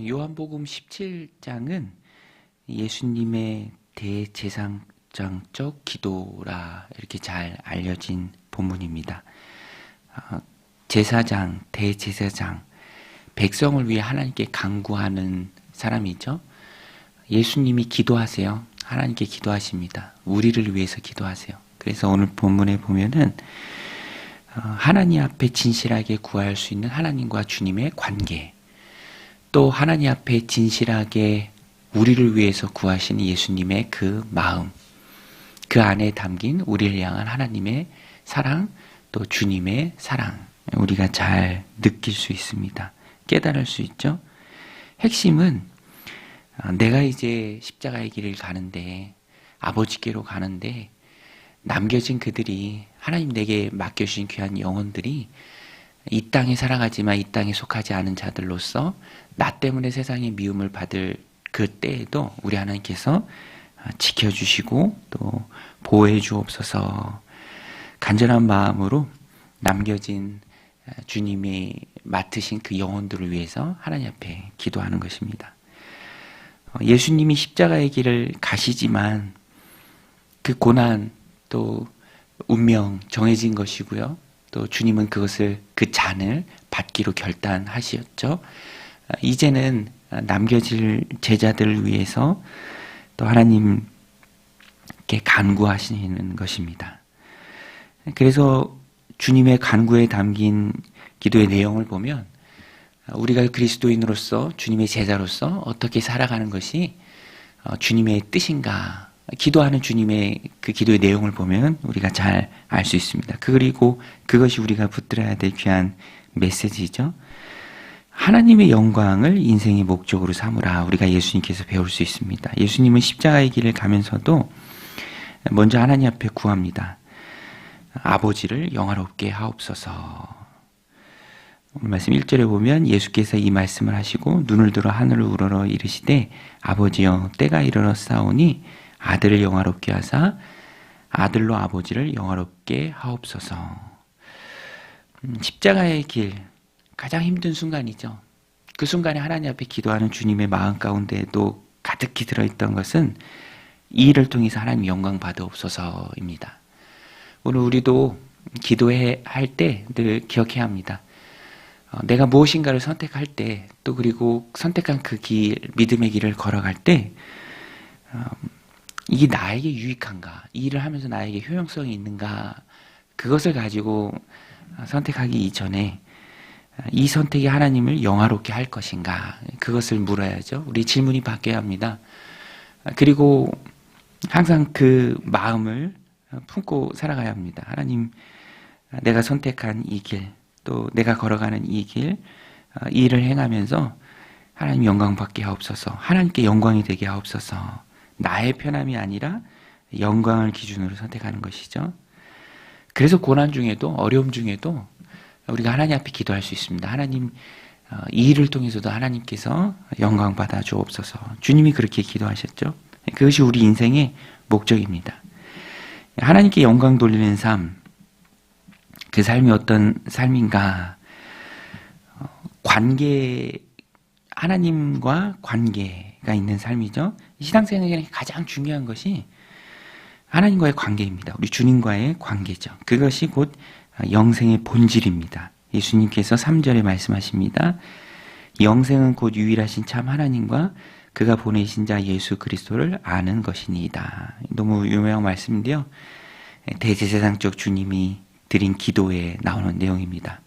요한복음 17장은 예수님의 대제사장적 기도라 이렇게 잘 알려진 본문입니다. 제사장, 대제사장, 백성을 위해 하나님께 간구하는 사람이죠. 예수님이 기도하세요. 하나님께 기도하십니다. 우리를 위해서 기도하세요. 그래서 오늘 본문에 보면은 하나님 앞에 진실하게 구할 수 있는 하나님과 주님의 관계, 또 하나님 앞에 진실하게 우리를 위해서 구하시는 예수님의 그 마음, 그 안에 담긴 우리를 향한 하나님의 사랑, 또 주님의 사랑, 우리가 잘 느낄 수 있습니다. 깨달을 수 있죠. 핵심은 내가 이제 십자가의 길을 가는데, 아버지께로 가는데 남겨진 그들이, 하나님 내게 맡겨주신 귀한 영혼들이 이 땅에 살아가지만 이 땅에 속하지 않은 자들로서 나 때문에 세상의 미움을 받을 그 때에도 우리 하나님께서 지켜주시고 또 보호해 주옵소서, 간절한 마음으로 남겨진 주님이 맡으신 그 영혼들을 위해서 하나님 앞에 기도하는 것입니다. 예수님이 십자가의 길을 가시지만 그 고난, 또 운명 정해진 것이고요. 또 주님은 그 잔을 받기로 결단하셨죠. 이제는 남겨질 제자들을 위해서 또 하나님께 간구하시는 것입니다. 그래서 주님의 간구에 담긴 기도의 내용을 보면 우리가 그리스도인으로서, 주님의 제자로서 어떻게 살아가는 것이 주님의 뜻인가, 기도하는 주님의 그 기도의 내용을 보면 우리가 잘 알 수 있습니다. 그리고 그것이 우리가 붙들어야 될 귀한 메시지죠. 하나님의 영광을 인생의 목적으로 삼으라, 우리가 예수님께서 배울 수 있습니다. 예수님은 십자가의 길을 가면서도 먼저 하나님 앞에 구합니다. 아버지를 영화롭게 하옵소서. 오늘 말씀 1절에 보면 예수께서 이 말씀을 하시고 눈을 들어 하늘을 우러러 이르시되 아버지여 때가 이르렀사오니 아들을 영화롭게 하사 아들로 아버지를 영화롭게 하옵소서. 십자가의 길, 가장 힘든 순간이죠. 그 순간에 하나님 앞에 기도하는 주님의 마음 가운데도 가득히 들어있던 것은 이 일을 통해서 하나님 영광 받으옵소서입니다. 오늘 우리도 기도할 때 늘 기억해야 합니다. 내가 무엇인가를 선택할 때, 또 그리고 선택한 그 길, 믿음의 길을 걸어갈 때 이게 나에게 유익한가, 이 일을 하면서 나에게 효용성이 있는가, 그것을 가지고 선택하기 이전에 이 선택이 하나님을 영화롭게 할 것인가, 그것을 물어야죠. 우리 질문이 바뀌어야 합니다. 그리고 항상 그 마음을 품고 살아가야 합니다. 하나님, 내가 선택한 이 길, 또 내가 걸어가는 이 길, 이 일을 행하면서 하나님 영광 받게 하옵소서, 하나님께 영광이 되게 하옵소서. 나의 편함이 아니라 영광을 기준으로 선택하는 것이죠. 그래서 고난 중에도, 어려움 중에도 우리가 하나님 앞에 기도할 수 있습니다. 하나님, 이 일을 통해서도 하나님께서 영광 받아 주옵소서. 주님이 그렇게 기도하셨죠. 그것이 우리 인생의 목적입니다. 하나님께 영광 돌리는 삶, 그 삶이 어떤 삶인가? 하나님과 관계가 있는 삶이죠. 신앙생활에 가장 중요한 것이 하나님과의 관계입니다. 우리 주님과의 관계죠. 그것이 곧 영생의 본질입니다. 예수님께서 3절에 말씀하십니다. 영생은 곧 유일하신 참 하나님과 그가 보내신 자 예수 그리스도를 아는 것이니이다. 너무 유명한 말씀인데요. 대제사장적 주님이 드린 기도에 나오는 내용입니다.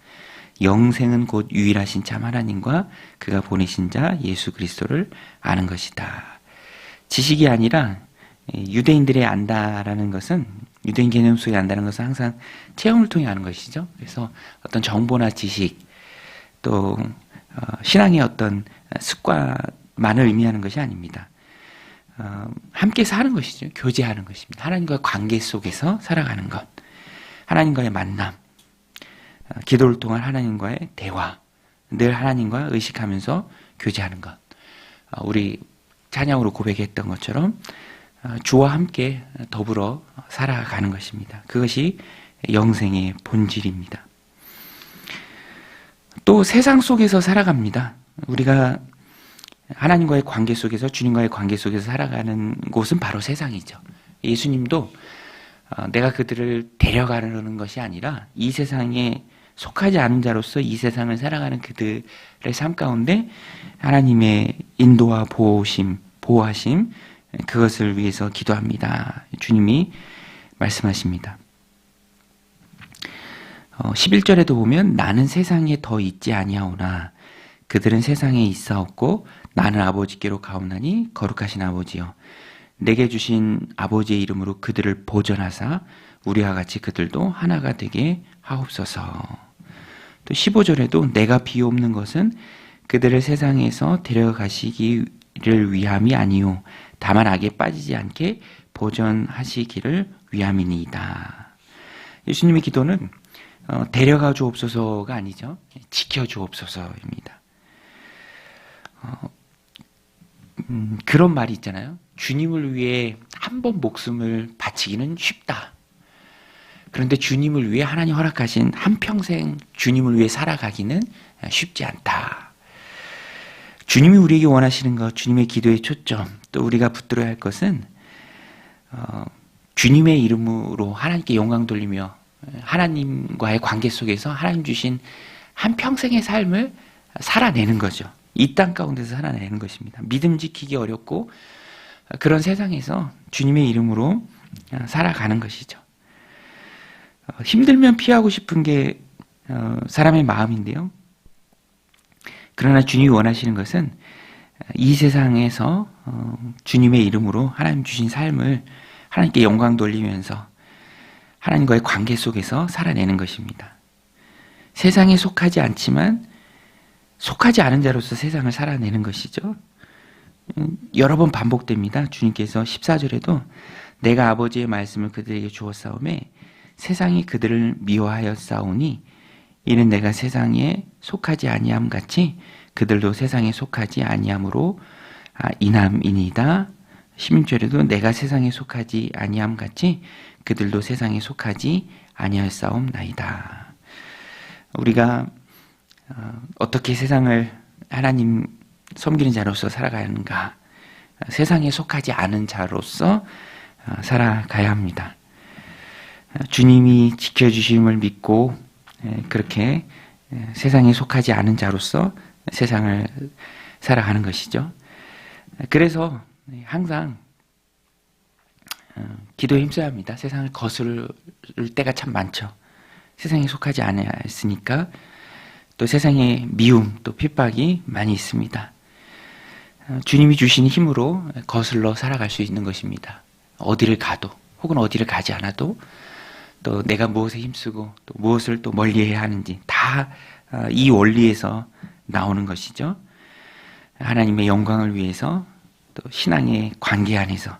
영생은 곧 유일하신 참 하나님과 그가 보내신 자 예수 그리스도를 아는 것이다. 지식이 아니라 유대인들이 안다라는 것은, 유대인 개념 속에 안다는 것은 항상 체험을 통해 아는 것이죠. 그래서 어떤 정보나 지식, 또 신앙의 어떤 습관만을 의미하는 것이 아닙니다. 함께 사는 것이죠. 교제하는 것입니다. 하나님과의 관계 속에서 살아가는 것, 하나님과의 만남, 기도를 통한 하나님과의 대화, 늘 하나님과 의식하면서 교제하는 것. 우리 찬양으로 고백했던 것처럼 주와 함께 더불어 살아가는 것입니다. 그것이 영생의 본질입니다. 또 세상 속에서 살아갑니다. 우리가 하나님과의 관계 속에서, 주님과의 관계 속에서 살아가는 곳은 바로 세상이죠. 예수님도 내가 그들을 데려가려는 것이 아니라 이 세상에 속하지 않은 자로서 이 세상을 살아가는 그들의 삶 가운데 하나님의 인도와 보호하심, 그것을 위해서 기도합니다. 주님이 말씀하십니다. 11절에도 보면 나는 세상에 더 있지 아니하오나 그들은 세상에 있사옵고 나는 아버지께로 가옵나니 거룩하신 아버지여 내게 주신 아버지의 이름으로 그들을 보전하사 우리와 같이 그들도 하나가 되게 하옵소서. 또 15절에도 내가 비옵는 것은 그들을 세상에서 데려가시기를 위함이 아니요 다만 악에 빠지지 않게 보전하시기를 위함이니이다. 예수님의 기도는 데려가 주옵소서가 아니죠. 지켜 주옵소서입니다. 그런 말이 있잖아요. 주님을 위해 한 번 목숨을 바치기는 쉽다. 그런데 주님을 위해 하나님 허락하신 한평생 주님을 위해 살아가기는 쉽지 않다. 주님이 우리에게 원하시는 것, 주님의 기도의 초점, 또 우리가 붙들어야 할 것은 주님의 이름으로 하나님께 영광 돌리며 하나님과의 관계 속에서 하나님 주신 한평생의 삶을 살아내는 거죠. 이 땅 가운데서 살아내는 것입니다. 믿음 지키기 어렵고 그런 세상에서 주님의 이름으로 살아가는 것이죠. 힘들면 피하고 싶은 게 사람의 마음인데요. 그러나 주님이 원하시는 것은 이 세상에서 주님의 이름으로 하나님 주신 삶을 하나님께 영광 돌리면서 하나님과의 관계 속에서 살아내는 것입니다. 세상에 속하지 않지만 속하지 않은 자로서 세상을 살아내는 것이죠. 여러 번 반복됩니다. 주님께서 14절에도 내가 아버지의 말씀을 그들에게 주었사오매 세상이 그들을 미워하였사오니 이는 내가 세상에 속하지 아니함 같이 그들도 세상에 속하지 아니함으로 인함이니이다. 16절에도 내가 세상에 속하지 아니함 같이 그들도 세상에 속하지 아니하였사옵나이다. 우리가 어떻게 세상을 하나님 섬기는 자로서 살아가는가? 세상에 속하지 않은 자로서 살아가야 합니다. 주님이 지켜주심을 믿고 그렇게 세상에 속하지 않은 자로서 세상을 살아가는 것이죠. 그래서 항상 기도에 힘써야 합니다. 세상을 거스를 때가 참 많죠. 세상에 속하지 않았으니까 또 세상에 미움, 또 핍박이 많이 있습니다. 주님이 주신 힘으로 거슬러 살아갈 수 있는 것입니다. 어디를 가도 혹은 어디를 가지 않아도 또 내가 무엇에 힘쓰고 또 무엇을 또 멀리해야 하는지 다 이 원리에서 나오는 것이죠. 하나님의 영광을 위해서 또 신앙의 관계 안에서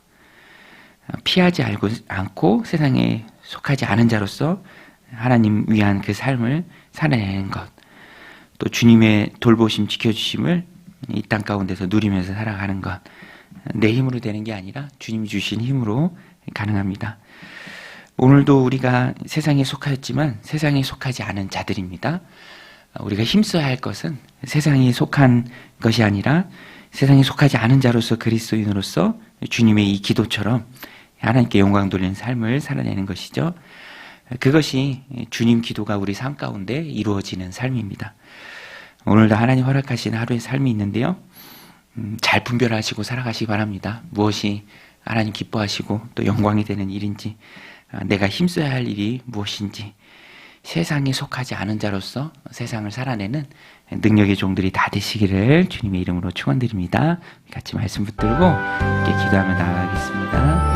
피하지 않고 세상에 속하지 않은 자로서 하나님 위한 그 삶을 살아내는 것, 또 주님의 돌보심 지켜주심을 이 땅 가운데서 누리면서 살아가는 것, 내 힘으로 되는 게 아니라 주님이 주신 힘으로 가능합니다. 오늘도 우리가 세상에 속하였지만 세상에 속하지 않은 자들입니다. 우리가 힘써야 할 것은 세상에 속한 것이 아니라 세상에 속하지 않은 자로서 그리스도인으로서 주님의 이 기도처럼 하나님께 영광 돌리는 삶을 살아내는 것이죠. 그것이 주님 기도가 우리 삶 가운데 이루어지는 삶입니다. 오늘도 하나님 허락하신 하루의 삶이 있는데요. 잘 분별하시고 살아가시기 바랍니다. 무엇이 하나님 기뻐하시고 또 영광이 되는 일인지, 내가 힘써야 할 일이 무엇인지, 세상에 속하지 않은 자로서 세상을 살아내는 능력의 종들이 다 되시기를 주님의 이름으로 축원드립니다. 같이 말씀 붙들고 이렇게 기도하며 나아가겠습니다.